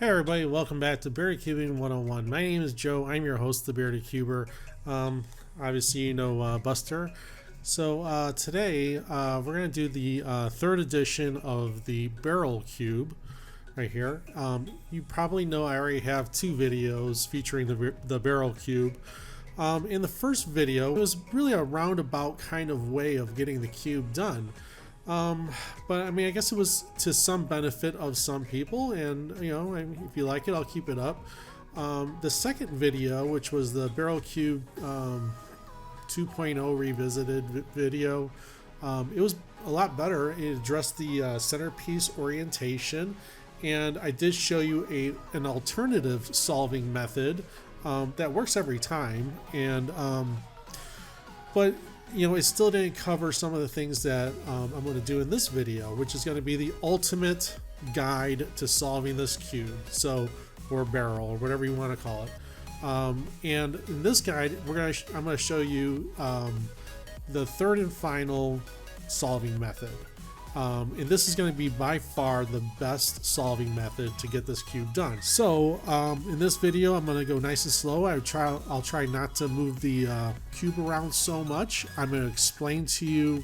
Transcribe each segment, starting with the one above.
Hey everybody, welcome back to Bearded Cubing 101. My name is Joe. I'm your host, the Bearded Cuber. Obviously, you know Buster. So today we're going to do the third edition of the barrel cube right here. You probably know I already have two videos featuring the barrel cube. In the first video, it was really a roundabout kind of way of getting the cube done. But I mean, I guess it was to some benefit of some people, and you know, I mean, if you like it, I'll keep it up. The second video, which was the barrel cube 2.0 revisited video, it was a lot better. It addressed the centerpiece orientation, and I did show you an alternative solving method that works every time, and but you know, it still didn't cover some of the things that I'm going to do in this video, which is going to be the ultimate guide to solving this cube, or barrel, or whatever you want to call it. And in this guide, I'm going to show you the third and final solving method. And this is going to be by far the best solving method to get this cube done. So in this video, I'm going to go nice and slow. I'll try not to move the cube around so much. I'm going to explain to you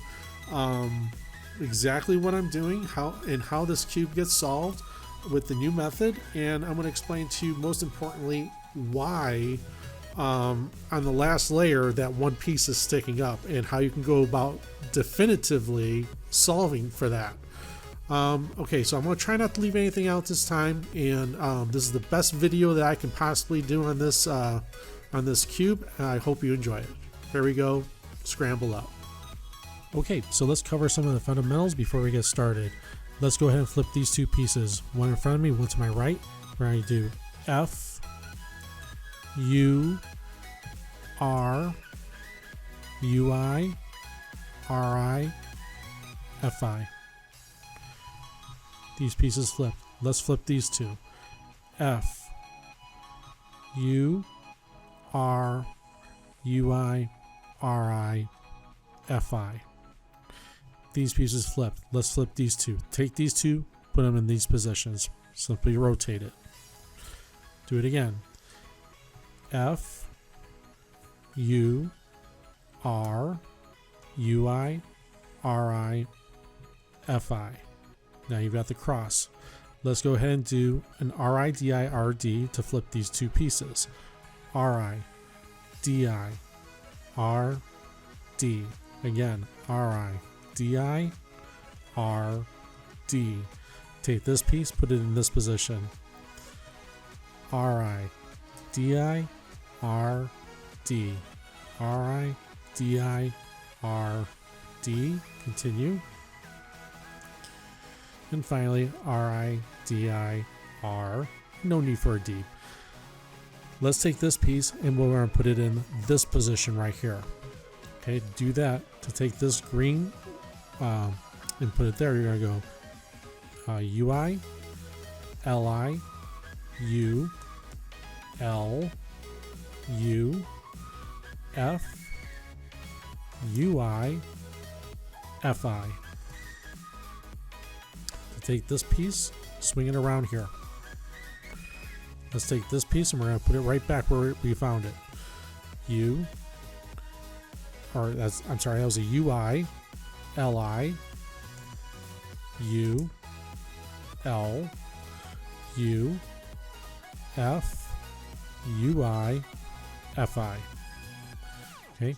exactly what I'm doing, how this cube gets solved with the new method, and I'm going to explain to you, most importantly, why on the last layer that one piece is sticking up, and how you can go about definitively solving for that. Okay, so I'm going to try not to leave anything out this time, and this is the best video that I can possibly do on this cube, and I hope you enjoy it. Here we go, scramble up. Okay, so let's cover some of the fundamentals before we get started. Let's go ahead and flip these two pieces, one in front of me, one to my right. We're going to do F, U, R, UI, RI, FI. These pieces flip. Let's flip these two. F, U, R, UI, RI, FI. These pieces flip. Let's flip these two. Take these two, put them in these positions. Simply rotate it. Do it again. F, U, R, UI, RI, FI. Now you've got the cross. Let's go ahead and do an RIDI-RD to flip these two pieces. RI, DI, RD. Again, RI, DI, RD. Take this piece, put it in this position. RI, DI, RD. RI, DI, RD. Continue. And finally, RI, DI, R. No need for a D. Let's take this piece and we're going to put it in this position right here. Okay, to do that, to take this green and put it there, you're going to go UI, LI, U, L, U, F, UI, FI. To take this piece, swing it around here. Let's take this piece and we're going to put it right back where we found it. That was a UI, LI, U, L, U, F, UI, FI. Okay.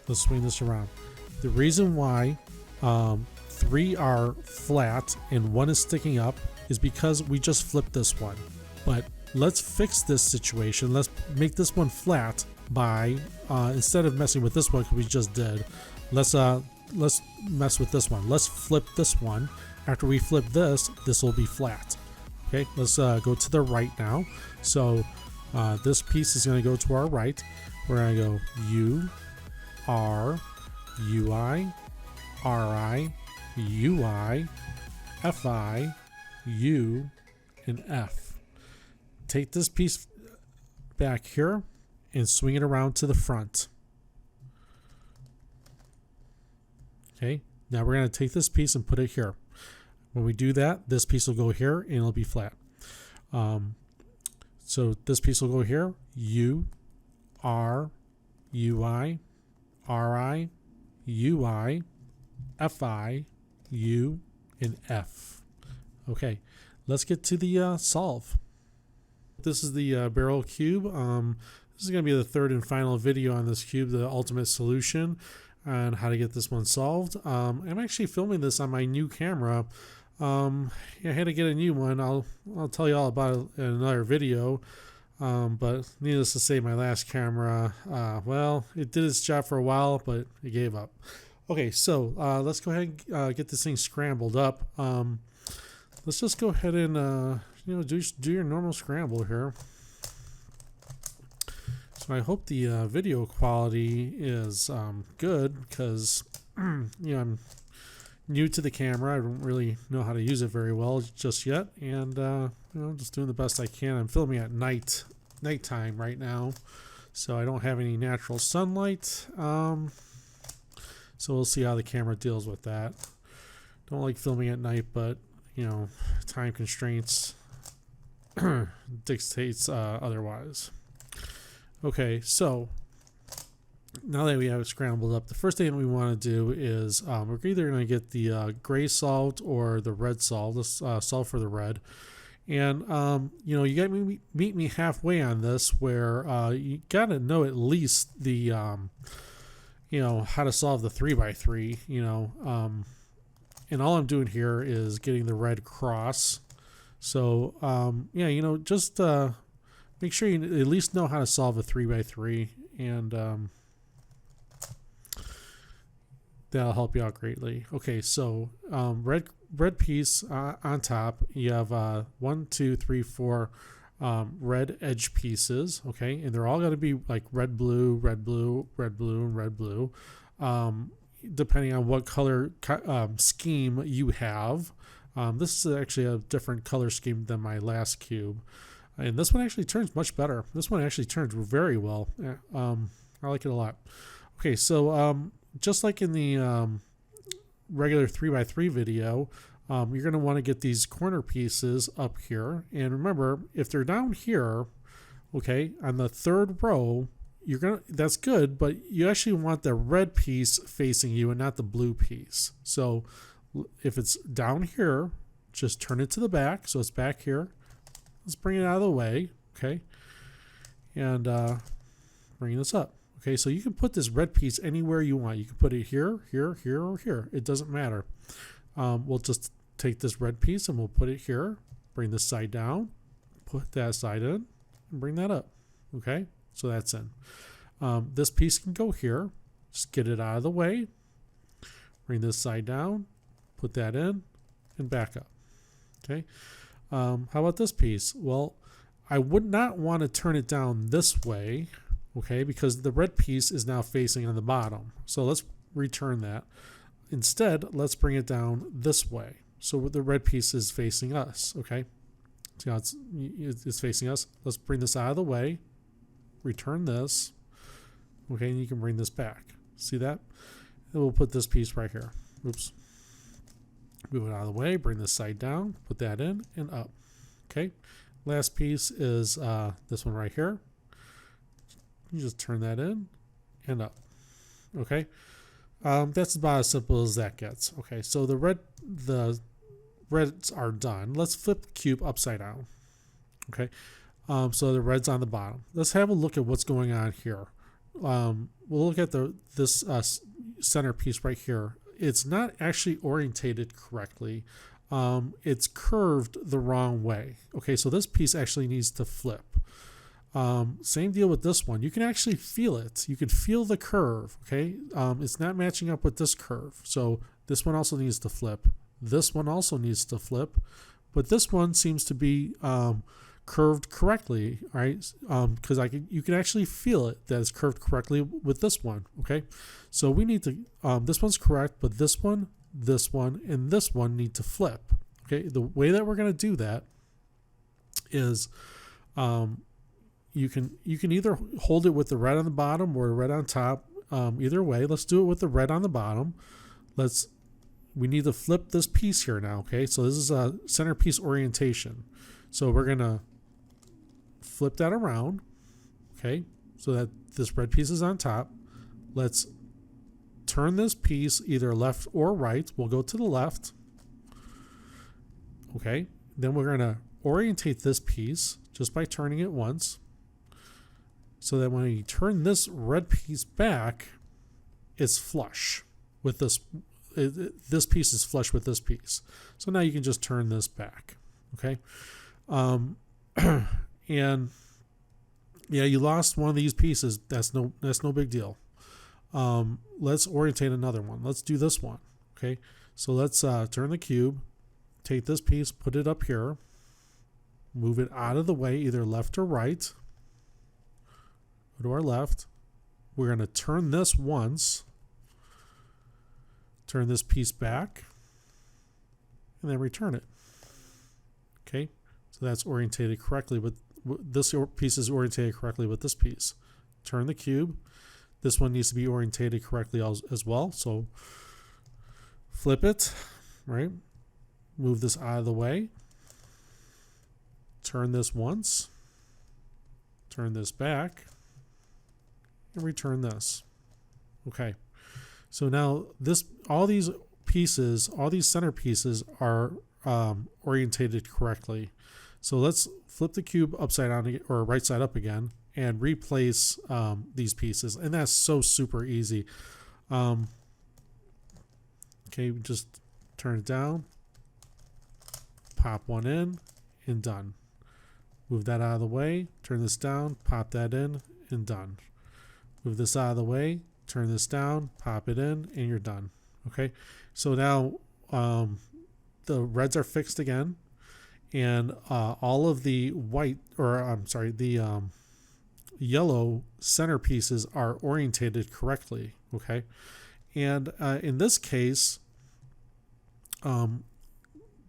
Let's swing this around. The reason why 3 are flat and 1 is sticking up is because we just flipped this one. But let's fix this situation. Let's make this one flat by instead of messing with this one, because we just did, let's mess with this one. Let's flip this one. After we flip this will be flat. Okay, let's go to the right now. So this piece is going to go to our right. We're going to go U, R, UI, RI, UI, FI, U, and F. Take this piece back here and swing it around to the front. Okay, now we're going to take this piece and put it here. When we do that, this piece will go here and it'll be flat. So this piece will go here, U, R, UI, RI, UI, FI, U, and F. Okay, let's get to the solve. This is the barrel cube. This is going to be the third and final video on this cube, the ultimate solution on how to get this one solved. I'm actually filming this on my new camera. I had to get a new one. I'll tell you all about it in another video. But needless to say, my last camera, well, it did its job for a while, but it gave up. Okay, so let's go ahead and get this thing scrambled up. Let's just go ahead and do your normal scramble here. So I hope the video quality is good, because I'm new to the camera. I don't really know how to use it very well just yet, and just doing the best I can. I'm filming at nighttime right now, so I don't have any natural sunlight. So we'll see how the camera deals with that. Don't like filming at night, but time constraints dictates otherwise. Okay, so now that we have it scrambled up, the first thing we want to do is we're either going to get the gray solved or the red solved. Let's solve for the red. And you got to meet me halfway on this, where you got to know at least the how to solve the 3x3. And all I'm doing here is getting the red cross. So just make sure you at least know how to solve a 3x3, and that'll help you out greatly. Okay, so red piece on top, you have 1, 2, 3, 4 red edge pieces. Okay, and they're all going to be like red, blue, red, blue, red, blue, and red, blue, depending on what color scheme you have. This is actually a different color scheme than my last cube. And this one actually turns much better. This one actually turns very well. I like it a lot. Okay, so just like in the regular 3x3 video, you're going to want to get these corner pieces up here. And remember, if they're down here, okay, on the third row, that's good, but you actually want the red piece facing you and not the blue piece. So if it's down here, just turn it to the back, so it's back here. Let's bring it out of the way, okay, and bring this up. Okay, so you can put this red piece anywhere you want. You can put it here, here, here, or here. It doesn't matter. We'll just take this red piece and we'll put it here. Bring this side down, put that side in, and bring that up. Okay, so that's in. This piece can go here. Just get it out of the way. Bring this side down, put that in, and back up. Okay. How about this piece? Well, I would not want to turn it down this way, okay, because the red piece is now facing on the bottom. So let's return that. Instead, let's bring it down this way. So the red piece is facing us, okay? See how it's facing us? Let's bring this out of the way, return this, okay, and you can bring this back. See that? And we'll put this piece right here. Oops. Move it out of the way, bring this side down, put that in and up. Okay, last piece is this one right here. You just turn that in and up. Okay, that's about as simple as that gets. Okay, so the reds are done. Let's flip the cube upside down. Okay, so the red's on the bottom. Let's have a look at what's going on here. We'll look at this centerpiece right here. It's not actually orientated correctly. It's curved the wrong way. Okay, so this piece actually needs to flip. Same deal with this one. You can actually feel it. You can feel the curve, okay? It's not matching up with this curve. So this one also needs to flip. This one also needs to flip. But this one seems to be curved correctly, right? Because you can actually feel it that it's curved correctly with this one, okay? So we need to, this one's correct, but this one, and this one need to flip, okay? The way that we're going to do that is you can either hold it with the red on the bottom or the red on top, either way. Let's do it with the red on the bottom. Let's we need to flip this piece here now. Okay, so this is a centerpiece orientation. So we're gonna flip that around. Okay, so that this red piece is on top. Let's turn this piece either left or right. We'll go to the left. Okay, then we're gonna orientate this piece just by turning it once, so that when you turn this red piece back, it's flush with this. This piece is flush with this piece. So now you can just turn this back. Okay, and yeah, you lost one of these pieces. That's no big deal. Let's orientate another one. Let's do this one. Okay, so let's turn the cube, take this piece, put it up here, move it out of the way, either left or right. Go to our left. We're going to turn this once, turn this piece back, and then return it. Okay, so that's orientated correctly, but this piece is orientated correctly with this piece. Turn the cube. This one needs to be orientated correctly as well. So flip it, right? Move this out of the way. Turn this once. Turn this back. And return this. Okay. So now all these pieces, all these center pieces are orientated correctly. So let's flip the cube upside down or right side up again and replace these pieces. And that's so super easy. Okay, just turn it down, pop one in, and done. Move that out of the way, turn this down, pop that in, and done. Move this out of the way, turn this down, pop it in, and you're done. Okay, so now the reds are fixed again, and all of the white, or I'm sorry, the yellow center pieces are orientated correctly. Okay, and in this case,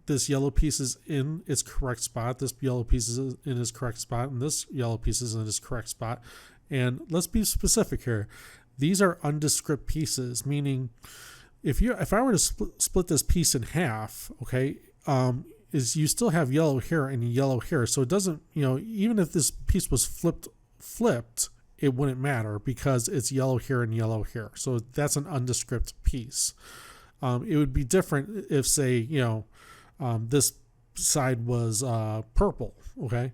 this yellow piece is in its correct spot, this yellow piece is in its correct spot, and this yellow piece is in its correct spot. And let's be specific here. These are undescript pieces, meaning if I were to split this piece in half, okay, is you still have yellow here and yellow here. So it doesn't, even if this piece was flipped, it wouldn't matter because it's yellow here and yellow here. So that's an undescript piece. It would be different if, say, this side was purple, okay?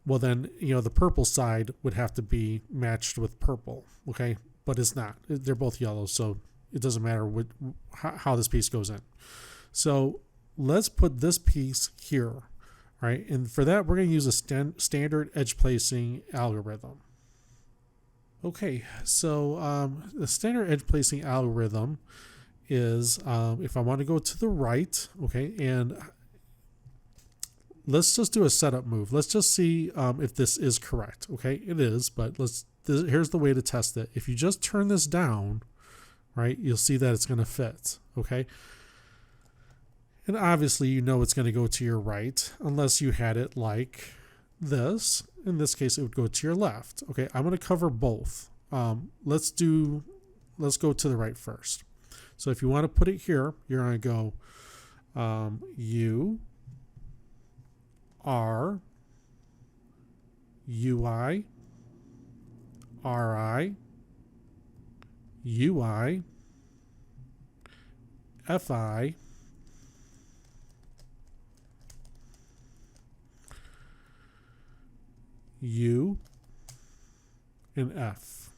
Well, then, the purple side would have to be matched with purple, okay? But it's not. They're both yellow, so it doesn't matter how this piece goes in. So let's put this piece here, right? And for that, we're going to use a standard edge placing algorithm. Okay, so the standard edge placing algorithm is if I want to go to the right, okay, and let's just do a setup move. Let's just see if this is correct. Okay, it is, but here's the way to test it. If you just turn this down, right, you'll see that it's going to fit. Okay, and obviously it's going to go to your right unless you had it like this. In this case, it would go to your left. Okay, I'm going to cover both. Let's go to the right first. So if you want to put it here, you're going to go U R UI RI UI FI U and F.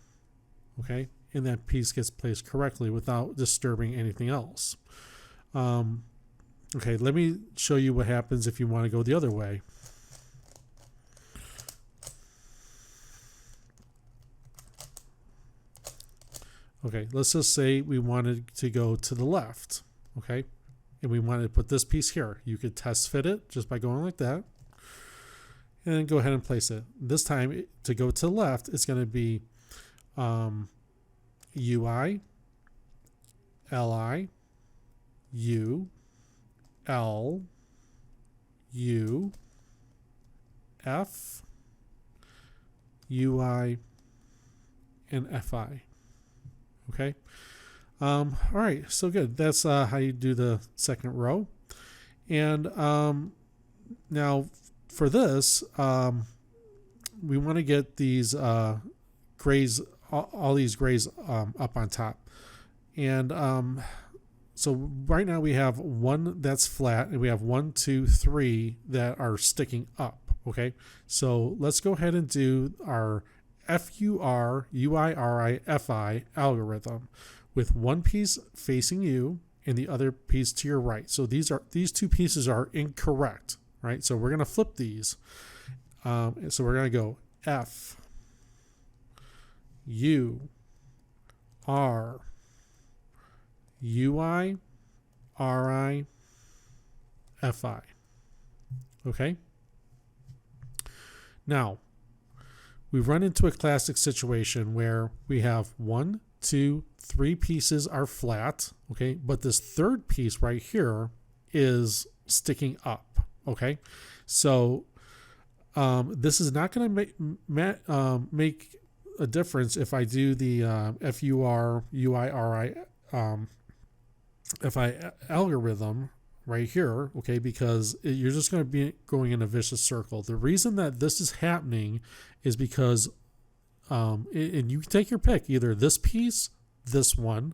Okay, and that piece gets placed correctly without disturbing anything else. Okay, let me show you what happens if you want to go the other way. Okay, let's just say we wanted to go to the left, okay? And we wanted to put this piece here. You could test fit it just by going like that. And then go ahead and place it. This time, to go to the left, it's going to be UI, LI, U, L, U, F, UI, and FI. Okay. All right, so good. That's how you do the second row. And now for this, we want to get these grays, all these grays up on top. And so right now we have one that's flat, and we have 1, 2, 3 that are sticking up. Okay, so let's go ahead and do our FUR, UIRI, FI algorithm with one piece facing you and the other piece to your right. So these two pieces are incorrect, right? So we're going to flip these. So we're going to go F, U, R, UI, RI, FI. Okay? Now, we run into a classic situation where we have 1, 2, 3 pieces are flat, okay? But this third piece right here is sticking up, okay? So this is not going to make a difference if I do the FUR, UIRI, FI algorithm right here, okay, because you're just going to be going in a vicious circle. The reason that this is happening is because, and you can take your pick, either this piece, this one,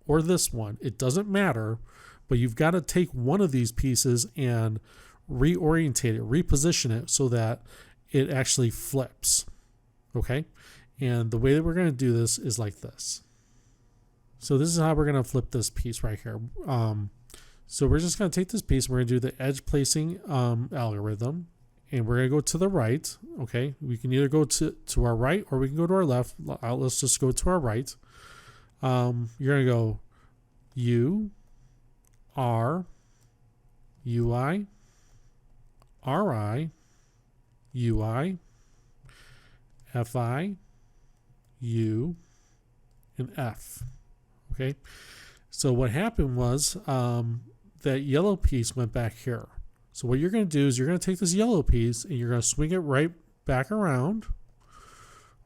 or this one. It doesn't matter, but you've got to take one of these pieces and reorientate it, reposition it so that it actually flips, okay? And the way that we're going to do this is like this. So this is how we're going to flip this piece right here. So we're just going to take this piece. We're going to do the edge placing algorithm. And we're going to go to the right. Okay. We can either go to our right or we can go to our left. Let's just go to our right. You're going to go U, R, UI, RI, UI, FI, U, and F. Okay, so what happened was that yellow piece went back here. So what you're going to do is you're going to take this yellow piece and you're going to swing it right back around.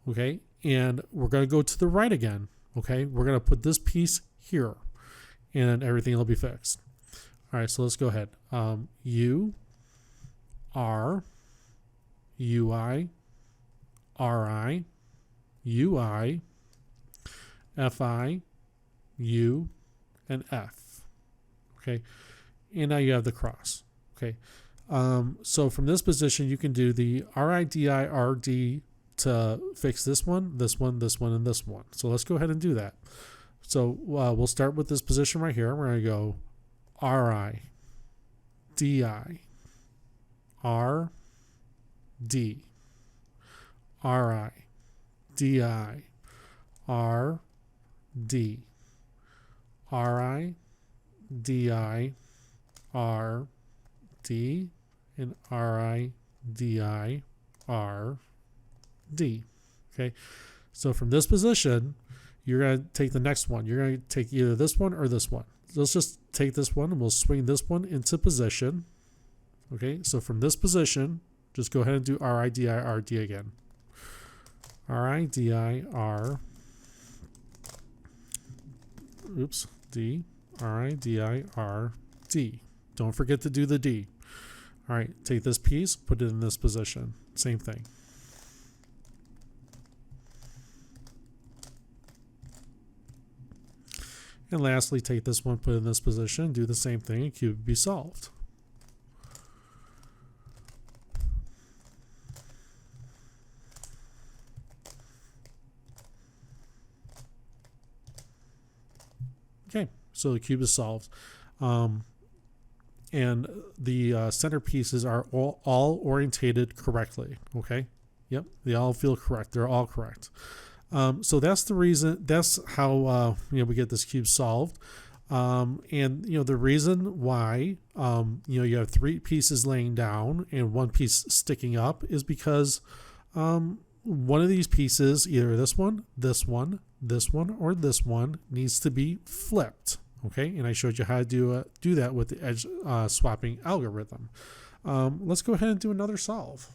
Okay, and we're going to go to the right again. Okay, we're going to put this piece here and everything will be fixed. All right, so let's go ahead. U, R, UI, RI, UI, FI, U, and F. Okay, and now you have the cross. Okay, so from this position you can do the RIDI to fix this one, this one, this one, and this one. So let's go ahead and do that. So we'll start with this position right here. We're going to go RI, DI, R, D, RI, DI, R, D, RI, DI, R, D, and RI, DI, R, D. Okay, so from this position, you're going to take the next one. You're going to take either this one or this one. Let's just take this one and we'll swing this one into position. Okay, so from this position, just go ahead and do RI, DI, R, D again. RI, DI, R, oops, D, RI, DI, R, D. Don't forget to do the D. All right, take this piece, put it in this position. Same thing. And lastly, take this one, put it in this position, do the same thing, and cube will be solved. Okay, so the cube is solved. And the centerpieces are all orientated correctly, okay? Yep, they all feel correct. They're all correct. So that's the reason, that's how we get this cube solved. And the reason why you have 3 pieces laying down and 1 piece sticking up is because one of these pieces, either this one, this one, this one, or this one, needs to be flipped. Okay, and I showed you how to do that with the edge swapping algorithm. Let's go ahead and do another solve.